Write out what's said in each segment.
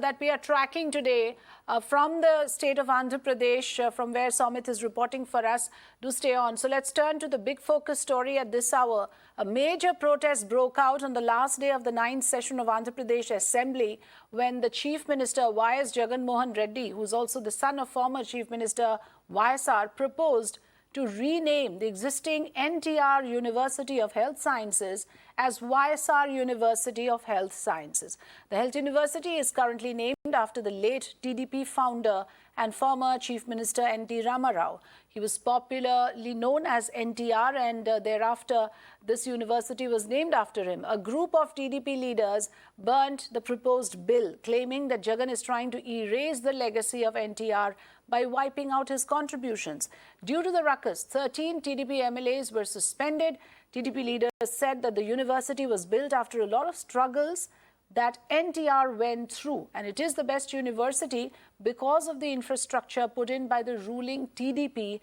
that we are tracking today from the state of Andhra Pradesh, from where Somit is reporting for us. Do stay on. So let's turn to the big focus story at this hour. A major protest broke out on the last day of the 9th session of Andhra Pradesh Assembly when the Chief Minister YS Jagan MohanReddy, who is also the son of former Chief Minister YSR, proposed to rename the existing NTR University of Health Sciences as YSR University of Health Sciences. The Health University is currently named after the late TDP founder and former Chief Minister NT Ramarao. He was popularly known as NTR, and thereafter this university was named after him. A group of TDP leaders burnt the proposed bill, claiming that Jagan is trying to erase the legacy of NTR by wiping out his contributions. Due to the ruckus, 13 TDP MLAs were suspended. TDP leaders said that the university was built after a lot of struggles that NTR went through, and it is the best university because of the infrastructure put in by the ruling TDP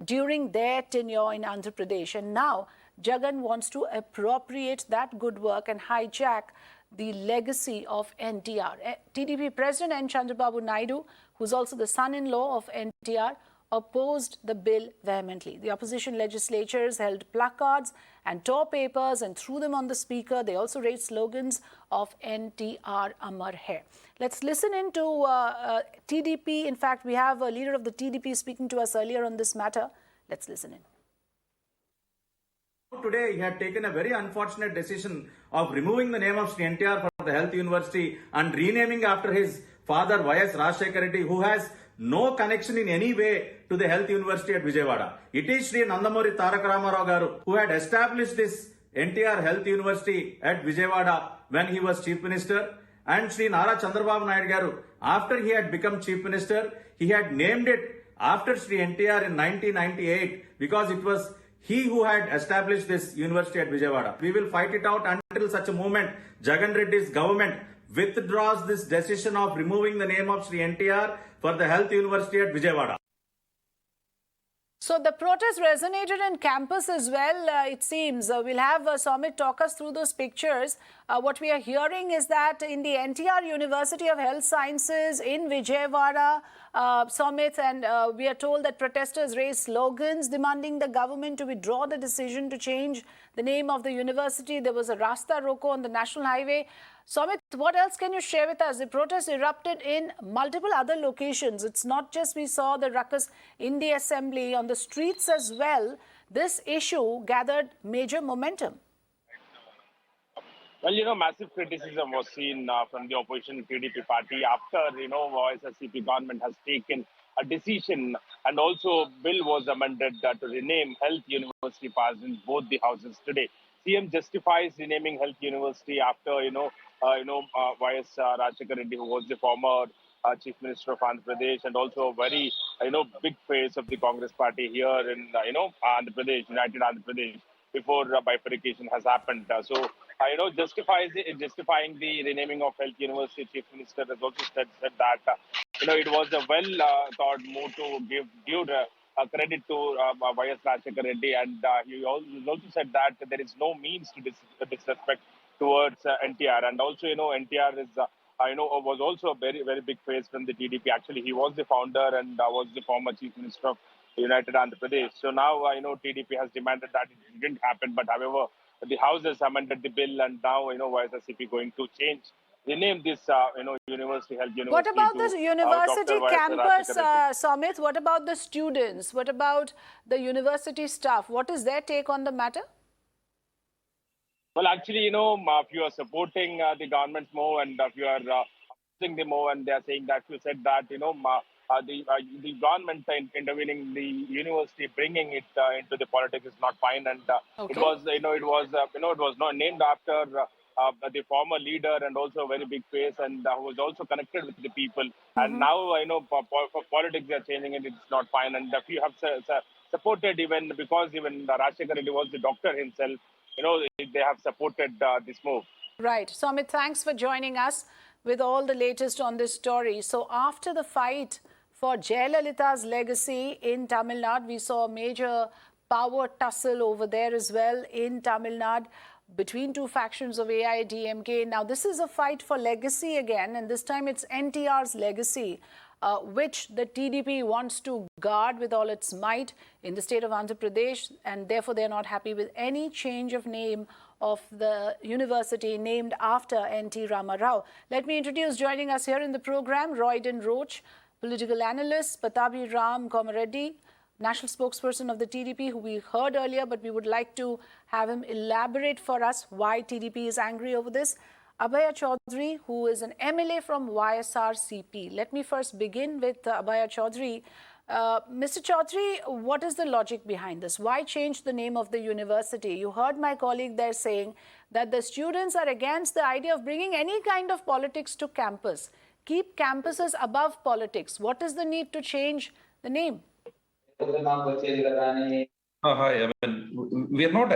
during their tenure in Andhra Pradesh. And now Jagan wants to appropriate that good work and hijack the legacy of NTR. TDP President N. Chandrababu Naidu, who's also the son-in-law of NTR, opposed the bill vehemently. The opposition legislators held placards and tore papers and threw them on the speaker. They also raised slogans of NTR Amar Hai. Let's listen into TDP. In fact, we have a leader of the TDP speaking to us earlier on this matter. Let's listen in. Today, he had taken a very unfortunate decision of removing the name of Sri NTR from the Health University and renaming after his father YSRCP, who has no connection in any way to the Health University at Vijayawada. It is Sri Nandamuri Tarak Ramarao garu who had established this NTR Health University at Vijayawada when he was Chief Minister, and Sri Nara Chandrababu Naidu garu, after he had become Chief Minister, he had named it after Sri NTR in 1998 because it was he who had established this university at Vijayawada. We will fight it out until such a moment Jagan Reddy's government withdraws this decision of removing the name of Sri NTR for the Health University at Vijayawada. So the protest resonated in campus as well, it seems. We'll have Somit talk us through those pictures. What we are hearing is that in the NTR University of Health Sciences in Vijayawada, Somit, and we are told that protesters raised slogans demanding the government to withdraw the decision to change the name of the university. There was a Rasta Roko on the National Highway. Somit, what else can you share with us? The protest erupted in multiple other locations. It's not just we saw the ruckus in the assembly, on the streets as well. This issue gathered major momentum. Well, massive criticism was seen from the opposition TDP party after, YSRCP government has taken a decision, and also bill was amended to rename Health University passed in both the houses today. CM justifies renaming Health University after, YSRCP, who was the former Chief Minister of Andhra Pradesh and also a very, big face of the Congress party here in, Andhra Pradesh, United Andhra Pradesh, before bifurcation has happened. Justifying the renaming of Health University, Chief Minister has also said that, it was a well-thought move to give due credit to YSRCP, and he also said that there is no means to disrespect towards NTR. And also, NTR is, was also a very, very big face from the TDP. Actually, he was the founder and was the former Chief Minister of United Andhra Pradesh. So now, TDP has demanded that it didn't happen. But however, the House has amended the bill, and now, YSRCP going to rename this, University Health University. What about the university campus, Somit? What about the students? What about the university staff? What is their take on the matter? Well, actually, if you are supporting the government's move and if you are opposing the move, and they are saying that you said that, the government intervening the university, bringing it into the politics is not fine, and it was, it was not named after the former leader and also a very big face, and who was also connected with the people. And now, for politics they are changing it. It's not fine. And if you have supported, even because even Rajshekar Reddy was the doctor himself, they have supported this move. Right. Somit, thanks for joining us with all the latest on this story. So after the fight for Jayalalitha's legacy in Tamil Nadu, we saw a major power tussle over there as well in Tamil Nadu. between two factions of AIDMK. Now, this is a fight for legacy again, and this time it's NTR's Legacy, which the TDP wants to guard with all its might in the state of Andhra Pradesh, and therefore they're not happy with any change of name of the university named after NT Ramarao. Let me introduce, joining us here in the program, Royden Roach, political analyst, Pattabhi Ram MohanReddy, national spokesperson of the TDP, who we heard earlier, but we would like to have him elaborate for us why TDP is angry over this. Abbaya Chowdhary, who is an MLA from YSRCP. Let me first begin with Abbaya Chowdhary. Mr. Chowdhary, what is the logic behind this? Why change the name of the university? You heard my colleague there saying that the students are against the idea of bringing any kind of politics to campus. Keep campuses above politics. What is the need to change the name? Hi, I mean, we are not,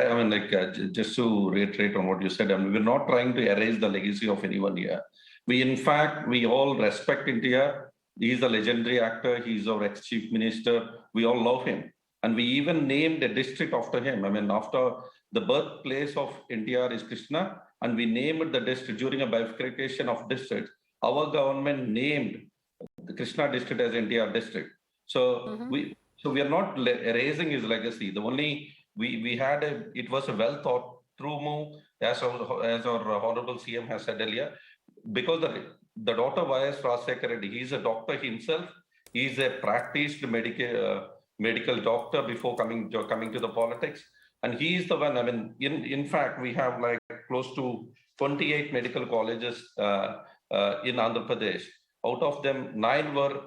just to reiterate on what you said, we're not trying to erase the legacy of anyone here. In fact, we all respect NTR. He's a legendary actor. He's our ex-chief minister. We all love him. And we even named a district after him. I mean, after the birthplace of NTR is Krishna, and we named the district during a bifurcation of districts. Our government named the Krishna district as NTR district. So we are not erasing his legacy. The only it was a well thought through move, as our honorable CM has said earlier, because the Dr. YS Rajshekhar, he's a doctor himself. He's a practiced medical doctor before coming to the politics, and he is the one. I mean, in fact, we have like close to 28 medical colleges in Andhra Pradesh. Out of them, 9 were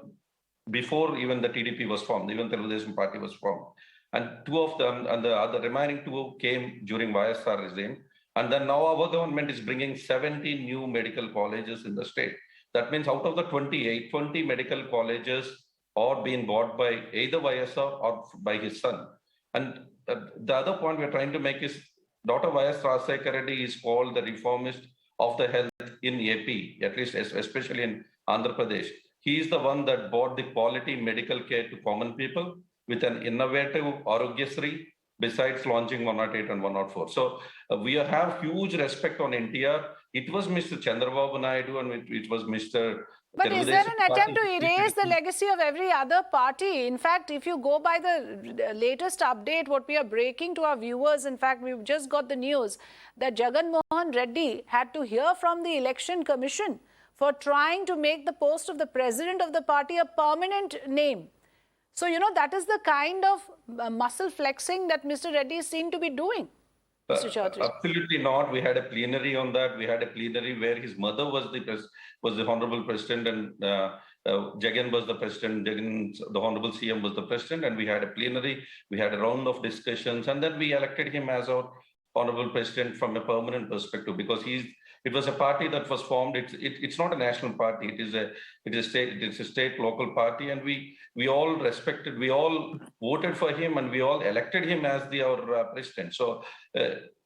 before even the TDP was formed, even the Telugu party was formed. And 2 of them, and the other remaining 2 came during YSR regime. And then now our government is bringing 70 new medical colleges in the state. That means out of the 28, 20 medical colleges are being bought by either YSR or by his son. And the other point we're trying to make is Dr. YS Rajshekhar is called the reformist of the health in AP, at least especially in Andhra Pradesh. He is the one that brought the quality medical care to common people with an innovative Arogyasri, besides launching 108 and 104. So we have huge respect on NTR. It was Mr. Chandrababu Naidu and it was Mr. But is there an attempt to erase the legacy of every other party? In fact, if you go by the latest update, what we are breaking to our viewers, in fact, we've just got the news that Jagan MohanReddy had to hear from the Election Commission for trying to make the post of the president of the party a permanent name. So, you know, that is the kind of muscle flexing that Mr. Reddy seemed to be doing, Mr. Chowdhary. Absolutely not. We had a plenary on that. We had a plenary where his mother was the honorable president, and Jagan was the president. Jagan, the honorable CM, was the president, and we had a plenary. We had a round of discussions, and then we elected him as our honorable president from a permanent perspective, because it was a party that was formed. It's not a national party. It is a state local party, and we all respected. We all voted for him, and we all elected him as our president. So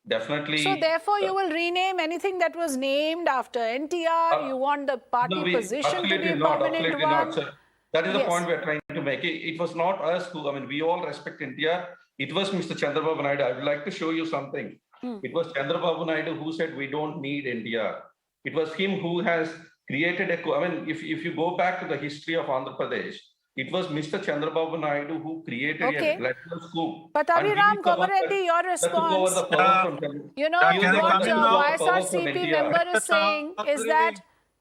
definitely. So therefore, you will rename anything that was named after NTR. You want the party position to be a permanent one. Not, sir. That is the point we're trying to make. It was not us who. I mean, we all respect NTR. It was Mr. Chandrababu Naidu. I would like to show you something. It was Chandrababu Naidu who said we don't need NTR. It was him who has created I mean, if you go back to the history of Andhra Pradesh, it was Mr. Chandrababu Naidu who created a lateral scoop. Pattabhi Ram MohanReddy, your response. You know, what YSRCP member is saying is that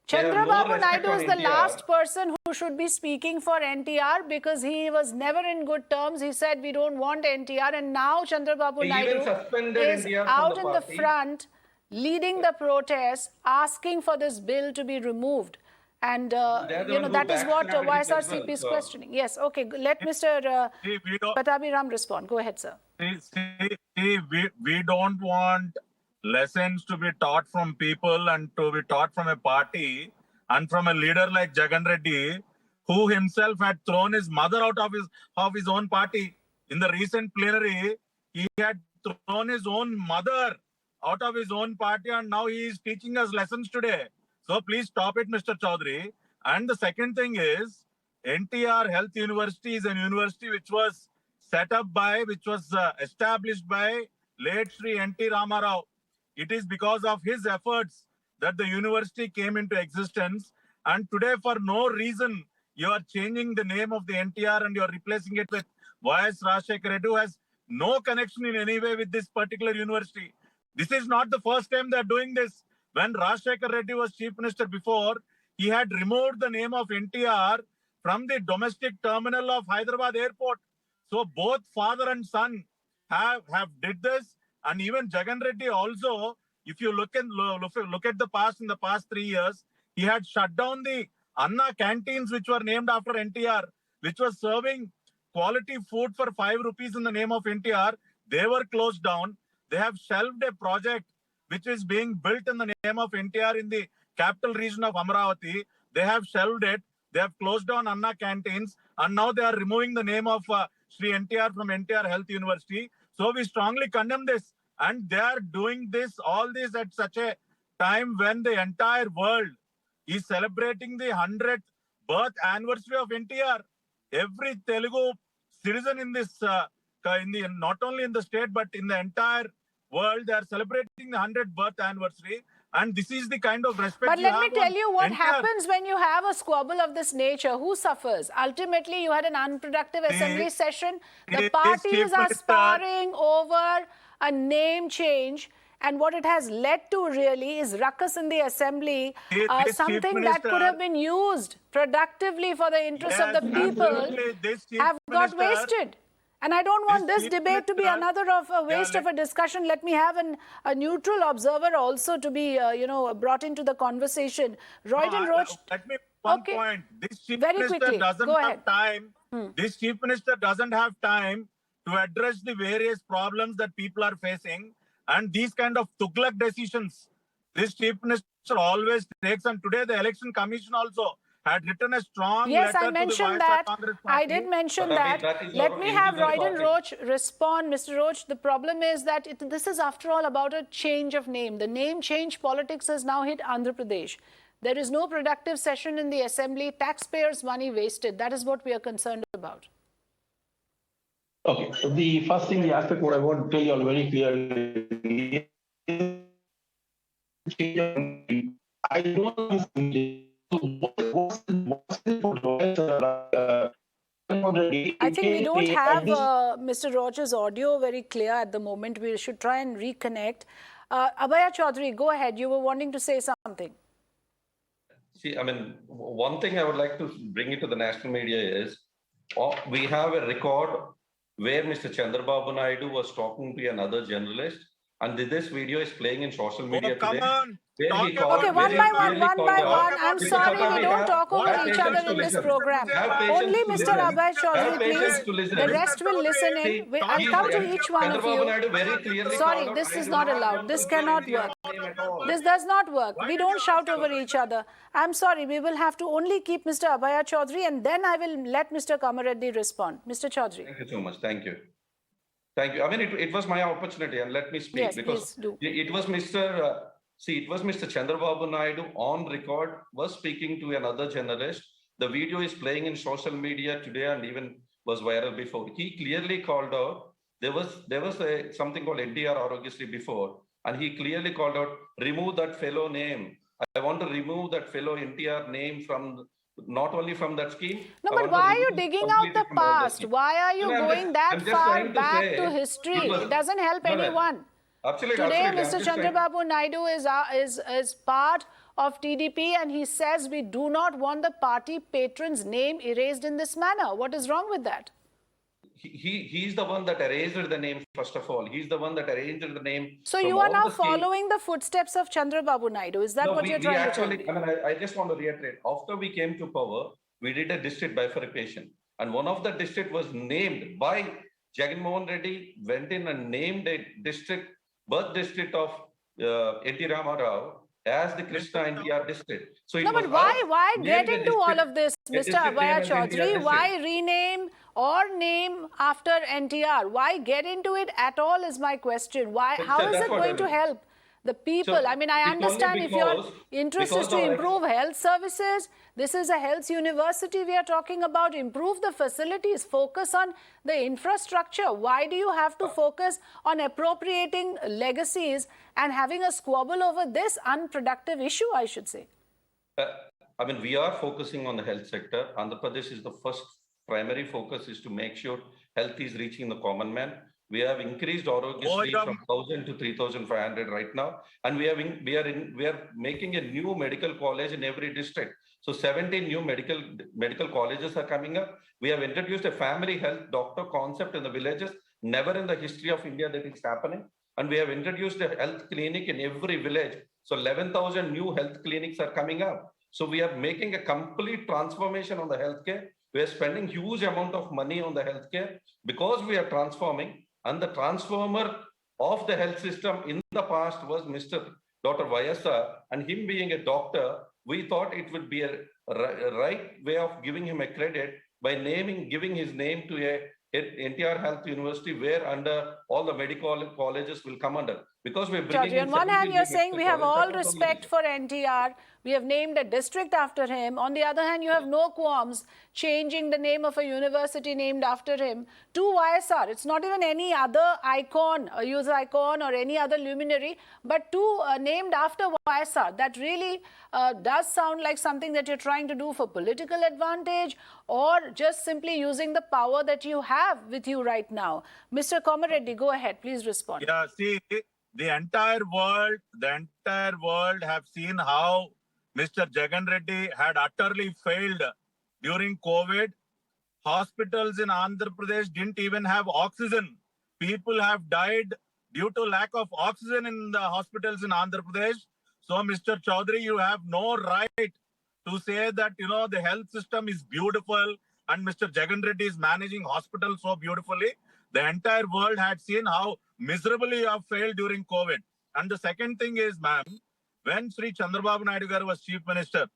Chandrababu Naidu is the last person who should be speaking for NTR, because he was never in good terms. He said we don't want NTR, and now Chandrababu Naidu is out in the front leading the protests, asking for this bill to be removed. And you know, that is what YSRCP is questioning. Yes, okay, let Mr. Pattabhi Ram respond. Go ahead, sir. We don't want lessons to be taught from people and to be taught from a party and from a leader like Jagan Reddy, who himself had thrown his mother out of his own party. In the recent plenary, he had thrown his own mother out of his own party, and now he is teaching us lessons today. So please stop it, Mr. Chowdhary. And the second thing is, NTR Health University is a university which was set up by, which was established by late Sri NT Ramarao. it is because of his efforts that the university came into existence. And today, for no reason, you are changing the name of the NTR and you are replacing it with YS Rashekar Reddy, who has no connection in any way with this particular university. This is not the first time they are doing this. When Rashekar Reddy was chief minister before, he had removed the name of NTR from the domestic terminal of Hyderabad airport. So both father and son have did this, and even Jagan Reddy also. If you look at the past, in the past 3 years, he had shut down the Anna canteens, which were named after NTR, which was serving quality food for 5 rupees in the name of NTR. They were closed down. They have shelved a project which is being built in the name of NTR in the capital region of Amaravati. They have shelved it. They have closed down Anna canteens, and now they are removing the name of Sri NTR from NTR Health University. So we strongly condemn this. And they are doing all this at such a time when the entire world is celebrating the 100th birth anniversary of NTR. Every Telugu citizen in this, not only in the state, but in the entire world, they are celebrating the 100th birth anniversary. And this is the kind of respect But let me tell you what NTR. happens when you have a squabble of this nature. Who suffers? Ultimately, you had an unproductive assembly session. The parties are sparring over a name change. And what it has led to really is ruckus in the assembly, something that could have been used productively for the interests of the people have got wasted. And I don't want this debate to be another of a waste of a discussion. Let me have a neutral observer also to be, brought into the conversation. Royden Roach. Let me one point. This chief minister doesn't have time. This chief minister doesn't have time to address the various problems that people are facing, and these kind of Tughlaq decisions, this chief minister always takes. And today the election commission also had written a strong letter I mentioned that. I did mention that. Let me have Royden Roach respond. Mr. Roach, the problem is that this is after all about a change of name. The name change politics has now hit Andhra Pradesh. There is no productive session in the assembly. Taxpayers' money wasted. That is what we are concerned about. Okay, the first thing, the aspect what I want to tell you all very clearly, I don't I think we don't have Mr. Roach's audio very clear at the moment. We should try and reconnect. Abbaya Chowdhary, go ahead. You were wanting to say something. See, I mean, one thing I would like to bring into the national media is we have a record where Mr. Chandrababu Naidu was talking to another journalist, and this video is playing in social media today. Okay, one by one. I'm sorry, we don't talk over each other in this program. Only Mr. Abbaya Chowdhary, please. The rest will listen in. I'll come to each one of you. Sorry, this is not allowed. This cannot work. This does not work. We don't shout over each other. I'm sorry, we will have to only keep Mr. Abbaya Chowdhary, and then I will let Mr. MohanReddy respond. Mr. Chowdhary. Thank you so much. Thank you. Thank you. I mean, it was my opportunity, and let me speak, yes, because it was Mr. It was Mr. Chandrababu Naidu on record was speaking to another journalist. The video is playing in social media today and even was viral before. He clearly called out, there was something called NTR Arogyasri before, and he clearly called out, remove that fellow name. I want to remove that fellow NTR name from, not only from that scheme. No, but why are you digging out the past? Why are you going that far back to history? It doesn't help anyone. Absolutely. Today, Mr. Chandrababu Naidu is part of TDP, and he says we do not want the party patron's name erased in this manner. What is wrong with that? He's the one that erased the name, first of all. He's the one that arranged the name. So you are now following the footsteps of Chandrababu Naidu. Is that what you're trying to tell me? I mean, I just want to reiterate. After we came to power, we did a district bifurcation. And one of the district was named by Jagan MohanReddy, went in and named a district, birth district of NT Ramarao as the Krishna NTR district. So no, but why get into all of this, Mr. Abbaya Chowdhary? Why rename or name after NTR? Why get into it at all is my question. Why? How is it going to help the people. So I mean, I it's only understand if your because- interest is because to our- improve health services, this is a health university we are talking about, improve the facilities, focus on the infrastructure. Why do you have to focus on appropriating legacies and having a squabble over this unproductive issue, I should say? I mean, we are focusing on the health sector. Andhra Pradesh is the first primary focus is to make sure health is reaching the common man. We have increased Orogyasri from 1,000 to 3,500 right now, and we are making a new medical college in every district. So 17 new medical colleges are coming up. We have introduced a family health doctor concept in the villages. Never in the history of India that is happening. And we have introduced a health clinic in every village. So 11,000 new health clinics are coming up. So we are making a complete transformation on the healthcare. We are spending huge amount of money on the healthcare because we are transforming. And the transformer of the health system in the past was Dr. YSR, and him being a doctor, we thought it would be a right way of giving him a credit by giving his name to a NTR Health University, where under all the medical colleges will come under. Because we're bringing on one hand, you're saying we have all respect for NTR. We have named a district after him. On the other hand, you have no qualms changing the name of a university named after him to YSR. It's not even any other icon, a user icon or any other luminary, but named after YSR. That really does sound like something that you're trying to do for political advantage or just simply using the power that you have with you right now. Mr. MohanReddy, go ahead. Please respond. Yeah, see, the entire world have seen how Mr. Jagan Reddy had utterly failed during COVID. Hospitals in Andhra Pradesh didn't even have oxygen. People have died due to lack of oxygen in the hospitals in Andhra Pradesh. So, Mr. Chowdhary, you have no right to say that, the health system is beautiful and Mr. Jagan Reddy is managing hospitals so beautifully. The entire world had seen how miserably you have failed during COVID. And the second thing is, ma'am, when Sri Chandrababu Naidu Garu was Chief Minister,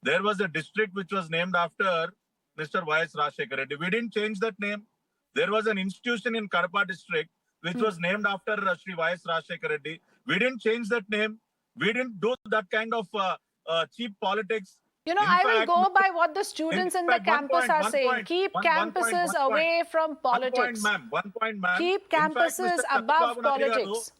there was a district which was named after Mr. YSRCP Reddy. We didn't change that name. There was an institution in Kadapa district which was named after Sri YSRCP Reddy. We didn't change that name. We didn't do that kind of cheap politics. I will go by what the students in the campus are saying. Keep campuses away from politics. One point, ma'am. Keep campuses above politics.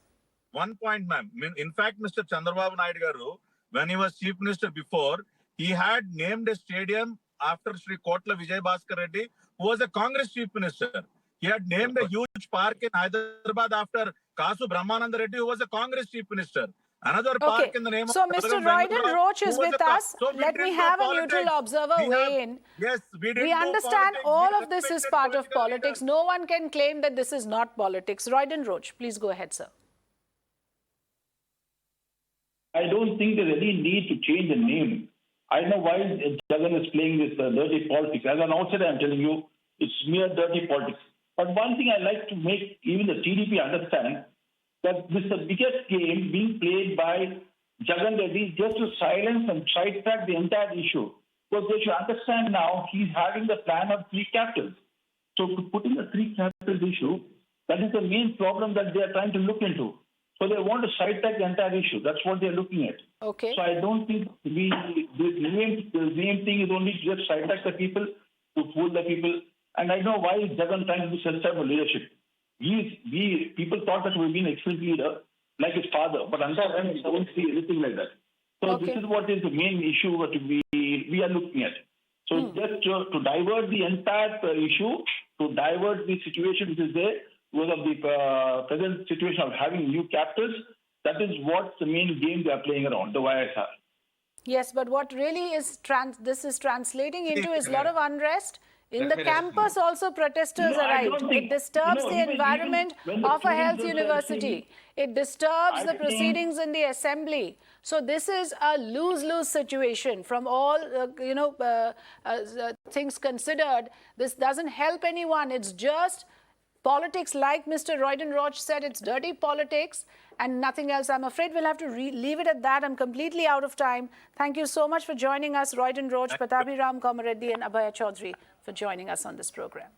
One point, ma'am. In fact, Mr. Chandrababu Naidu Garu, when he was Chief Minister before, he had named a stadium after Sri Kotla Vijay Bhaskar Reddy, who was a Congress Chief Minister. He had named a huge park in Hyderabad after Kasu Brahmananda Reddy, who was a Congress Chief Minister. Another park in the name so of Mr. Royden Roach is with us. Let me have a neutral observer weigh in. Yes, we understand all of this is part of politics. No one can claim that this is not politics. Royden Roach, please go ahead, sir. I don't think there's any need to change the name. I know why Jagan is playing this dirty politics. As an outsider, I'm telling you, it's mere dirty politics. But one thing I like to make even the TDP understand, that this is the biggest game being played by Jagan Reddy just to silence and sidetrack the entire issue. Because they should understand now he's having the plan of 3 capitals. So to put in the 3 capitals issue, that is the main problem that they are trying to look into. So they want to sidetrack the entire issue. That's what they're looking at. Okay. So I don't think this name thing is only just sidetrack the people, to fool the people. And I know why Jagan trying to do such type of leadership. People thought that we've been an excellent leader, like his father, but under him, we don't see anything like that. So This is what is the main issue that we are looking at. So just to divert the entire issue, to divert the situation which is there, because of the present situation of having new capitals, that is what the main game they are playing around, the YSR. Yes, but what really is this is translating into is a lot of unrest. In the campus also protesters arrived. It disturbs the environment of a health university. It disturbs the proceedings in the assembly. So this is a lose-lose situation from all, things considered. This doesn't help anyone. It's just politics, like Mr. Royden Roach said, it's dirty politics and nothing else. I'm afraid we'll have to leave it at that. I'm completely out of time. Thank you so much for joining us, Royden Roach, Pattabhi Ram, MohanReddy and Abbaya Chowdhary, for joining us on this program.